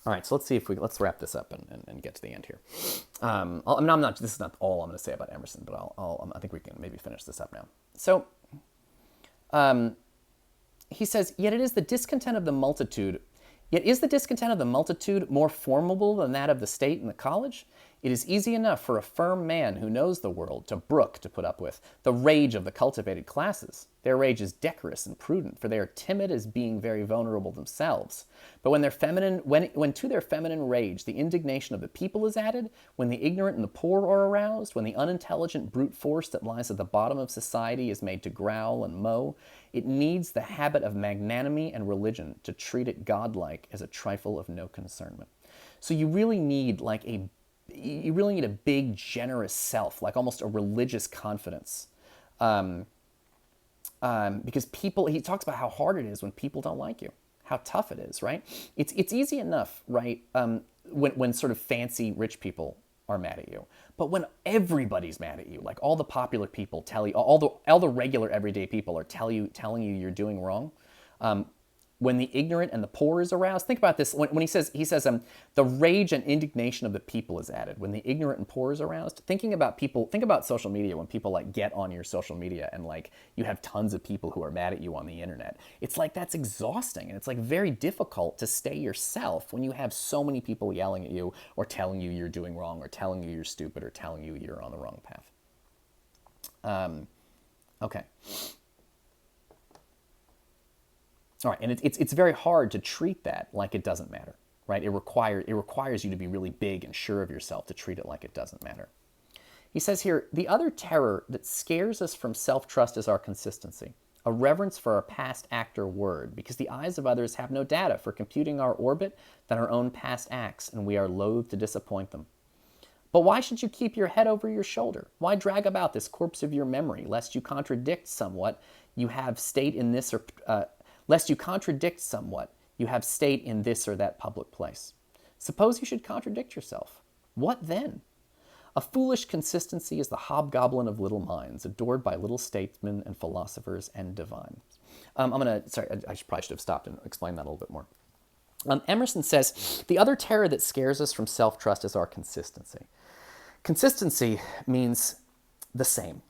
All right, so let's wrap this up and get to the end here. I'm not. This is not all I'm going to say about Emerson, but I think we can maybe finish this up now. So he says, yet it is the discontent of the multitude. Yet is the discontent of the multitude more formidable than that of the state and the college? It is easy enough for a firm man who knows the world to brook, to put up with, the rage of the cultivated classes. Their rage is decorous and prudent, for they are timid as being very vulnerable themselves. But when to their feminine rage the indignation of the people is added, when the ignorant and the poor are aroused, when the unintelligent brute force that lies at the bottom of society is made to growl and mow, it needs the habit of magnanimity and religion to treat it godlike as a trifle of no concernment. So you really need a big, generous self, like almost a religious confidence. Because people, he talks about how hard it is when people don't like you, how tough it is, right? It's easy enough, right, when sort of fancy rich people are mad at you. But when everybody's mad at you, like all the popular people tell you, all the regular everyday people are telling you you're doing wrong, when the ignorant and the poor is aroused. Think about this. When he says the rage and indignation of the people is added. When the ignorant and poor is aroused, think about social media. When people like get on your social media and like you have tons of people who are mad at you on the internet, it's like that's exhausting, and it's like very difficult to stay yourself when you have so many people yelling at you or telling you you're doing wrong or telling you you're stupid or telling you you're on the wrong path. Okay. All right, and it's very hard to treat that like it doesn't matter, right? It requires you to be really big and sure of yourself to treat it like it doesn't matter. He says here, the other terror that scares us from self-trust is our consistency, a reverence for our past act or word, because the eyes of others have no data for computing our orbit than our own past acts, and we are loath to disappoint them. But why should you keep your head over your shoulder? Why drag about this corpse of your memory, lest you contradict somewhat you have state in this or that public place? Suppose you should contradict yourself. What then? A foolish consistency is the hobgoblin of little minds, adored by little statesmen and philosophers and divines. I probably should have stopped and explained that a little bit more. Emerson says, the other terror that scares us from self-trust is our consistency. Consistency means the same.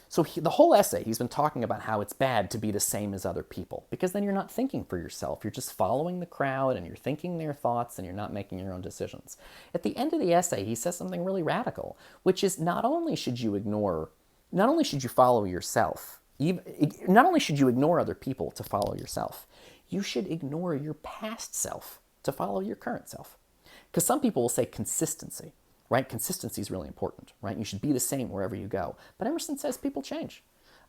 So the whole essay, he's been talking about how it's bad to be the same as other people, because then you're not thinking for yourself. You're just following the crowd, and you're thinking their thoughts, and you're not making your own decisions. At the end of the essay, he says something really radical, which is not only should you follow yourself, not only should you ignore other people to follow yourself, you should ignore your past self to follow your current self. Because some people will say consistency, right? Consistency is really important, right? You should be the same wherever you go. But Emerson says people change.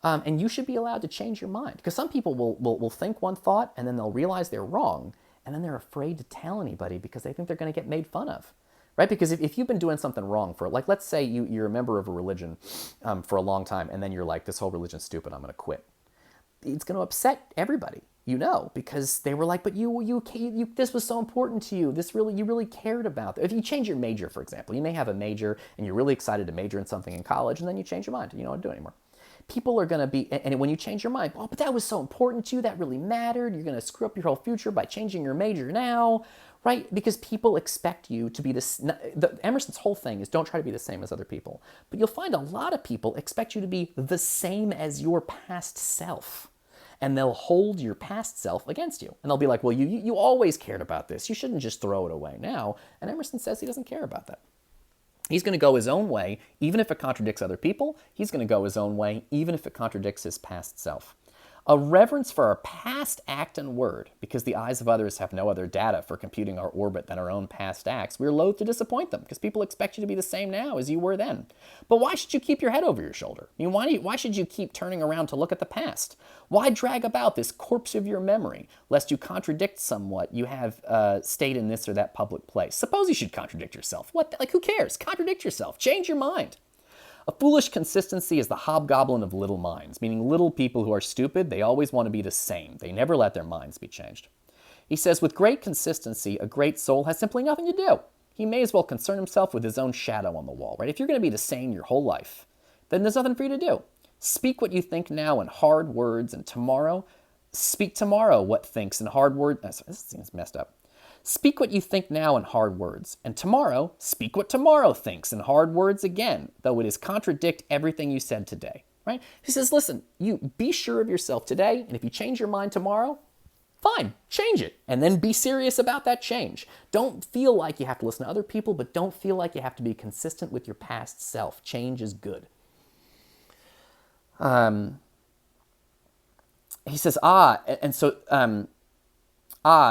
And you should be allowed to change your mind. Because some people will think one thought and then they'll realize they're wrong. And then they're afraid to tell anybody because they think they're going to get made fun of, right? Because if you've been doing something wrong for, like, let's say you're a member of a religion for a long time, and then you're like, this whole religion's stupid, I'm going to quit. It's going to upset everybody, because they were like, but you this was so important to you. You really cared about it. If you change your major, for example, you may have a major and you're really excited to major in something in college, and then you change your mind. You don't want to do it anymore. People are going to be, and when you change your mind, oh, but that was so important to you. That really mattered. You're going to screw up your whole future by changing your major now, right? Because people expect you to be this. Emerson's whole thing is don't try to be the same as other people. But you'll find a lot of people expect you to be the same as your past self. And they'll hold your past self against you. And they'll be like, well, you always cared about this. You shouldn't just throw it away now. And Emerson says he doesn't care about that. He's going to go his own way, even if it contradicts other people. He's going to go his own way, even if it contradicts his past self. A reverence for our past act and word, because the eyes of others have no other data for computing our orbit than our own past acts. We're loath to disappoint them, because people expect you to be the same now as you were then. But why should you keep your head over your shoulder? I mean, why should you keep turning around to look at the past? Why drag about this corpse of your memory, lest you contradict somewhat you have stayed in this or that public place? Suppose you should contradict yourself. Who cares? Contradict yourself. Change your mind. A foolish consistency is the hobgoblin of little minds, meaning little people who are stupid. They always want to be the same. They never let their minds be changed. He says, with great consistency, a great soul has simply nothing to do. He may as well concern himself with his own shadow on the wall, right? If you're going to be the same your whole life, then there's nothing for you to do. Speak what you think now in hard words, and tomorrow, speak tomorrow what thinks in hard words. This seems messed up. Speak what you think now in hard words, and tomorrow speak what tomorrow thinks in hard words again, though it is contradict everything you said today. Right? He says, listen, you be sure of yourself today, and if you change your mind tomorrow, fine, change it. And then be serious about that change. Don't feel like you have to listen to other people, but don't feel like you have to be consistent with your past self. Change is good. He says,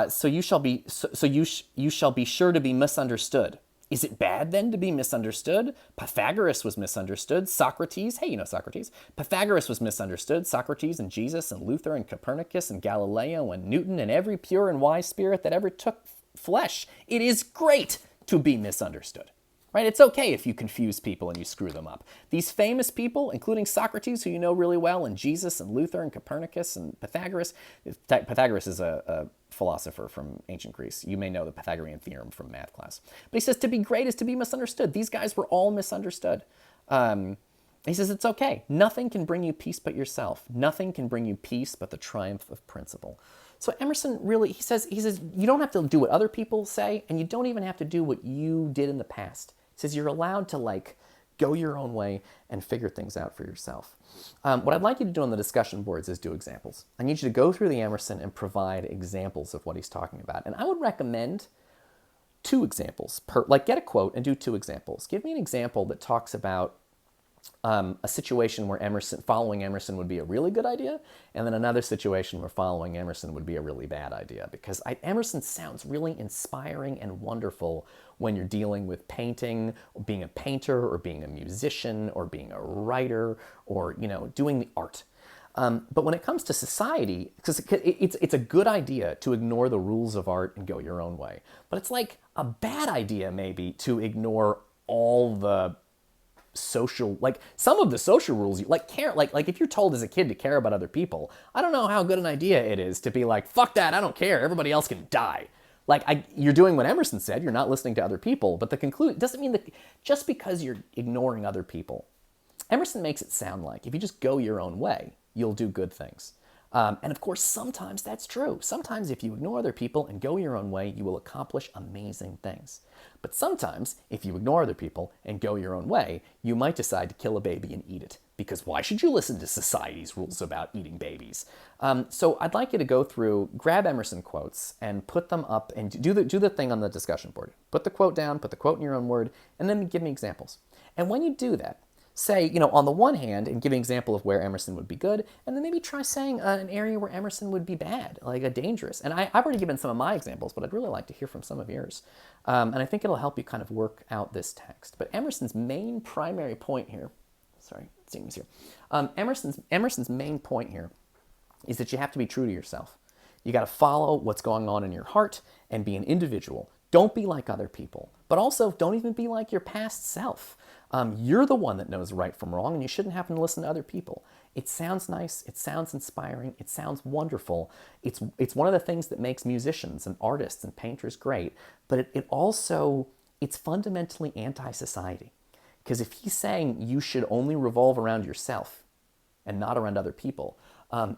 so you shall be you shall be sure to be misunderstood. Is it bad then to be misunderstood? Pythagoras was misunderstood. Socrates, hey, you know Socrates. Pythagoras was misunderstood. Socrates and Jesus and Luther and Copernicus and Galileo and Newton and every pure and wise spirit that ever took flesh. It is great to be misunderstood. Right? It's okay if you confuse people and you screw them up. These famous people, including Socrates, who you know really well, and Jesus and Luther and Copernicus and Pythagoras. Pythagoras is a philosopher from ancient Greece. You may know the Pythagorean theorem from math class. But he says to be great is to be misunderstood. These guys were all misunderstood. He says it's okay. Nothing can bring you peace but yourself. Nothing can bring you peace but the triumph of principle. So Emerson really, he says you don't have to do what other people say, and you don't even have to do what you did in the past. He says you're allowed to go your own way and figure things out for yourself. What I'd like you to do on the discussion boards is do examples. I need you to go through the Emerson and provide examples of what he's talking about. And I would recommend 2 examples get a quote and do 2 examples. Give me an example that talks about a situation where following Emerson would be a really good idea, and then another situation where following Emerson would be a really bad idea. Because Emerson sounds really inspiring and wonderful when you're dealing with painting, or being a painter, or being a musician, or being a writer, or doing the art. But when it comes to society, because it's a good idea to ignore the rules of art and go your own way. But it's like a bad idea maybe to ignore all the social, some of the social rules, care, if you're told as a kid to care about other people, I don't know how good an idea it is to be like, fuck that, I don't care, everybody else can die. You're doing what Emerson said, you're not listening to other people, but the conclusion doesn't mean that just because you're ignoring other people. Emerson makes it sound like if you just go your own way, you'll do good things. And of course, sometimes that's true. Sometimes if you ignore other people and go your own way, you will accomplish amazing things. But sometimes, if you ignore other people and go your own way, you might decide to kill a baby and eat it. Because why should you listen to society's rules about eating babies? So I'd like you to go through, grab Emerson quotes and put them up and do the thing on the discussion board. Put the quote down, put the quote in your own word, and then give me examples. And when you do that, say, on the one hand, and give an example of where Emerson would be good, and then maybe try saying an area where Emerson would be bad, like a dangerous. And I've already given some of my examples, but I'd really like to hear from some of yours. And I think it'll help you kind of work out this text. But Emerson's main primary point here, Emerson's main point here is that you have to be true to yourself. You got to follow what's going on in your heart and be an individual. Don't be like other people, but also don't even be like your past self. You're the one that knows right from wrong, and you shouldn't have to listen to other people. It sounds nice, it sounds inspiring, it sounds wonderful. It's one of the things that makes musicians and artists and painters great, but it's fundamentally anti-society. Because if he's saying you should only revolve around yourself and not around other people,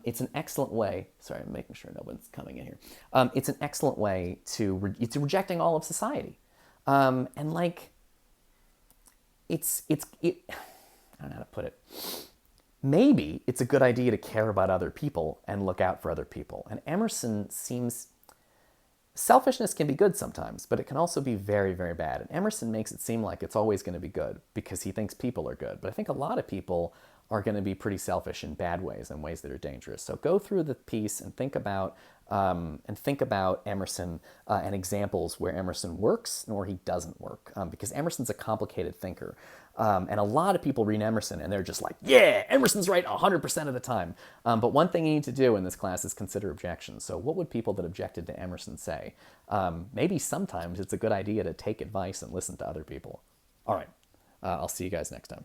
it's an excellent way, sorry, I'm making sure no one's coming in here. It's an excellent way it's rejecting all of society. I don't know how to put it. Maybe it's a good idea to care about other people and look out for other people. And Emerson selfishness can be good sometimes, but it can also be very, very bad. And Emerson makes it seem like it's always going to be good because he thinks people are good. But I think a lot of people are going to be pretty selfish in bad ways and ways that are dangerous. So go through the piece and think about Emerson and examples where Emerson works and where he doesn't work, because Emerson's a complicated thinker. And a lot of people read Emerson and they're just like, yeah, Emerson's right 100% of the time. But one thing you need to do in this class is consider objections. So what would people that objected to Emerson say? Maybe sometimes it's a good idea to take advice and listen to other people. All right, I'll see you guys next time.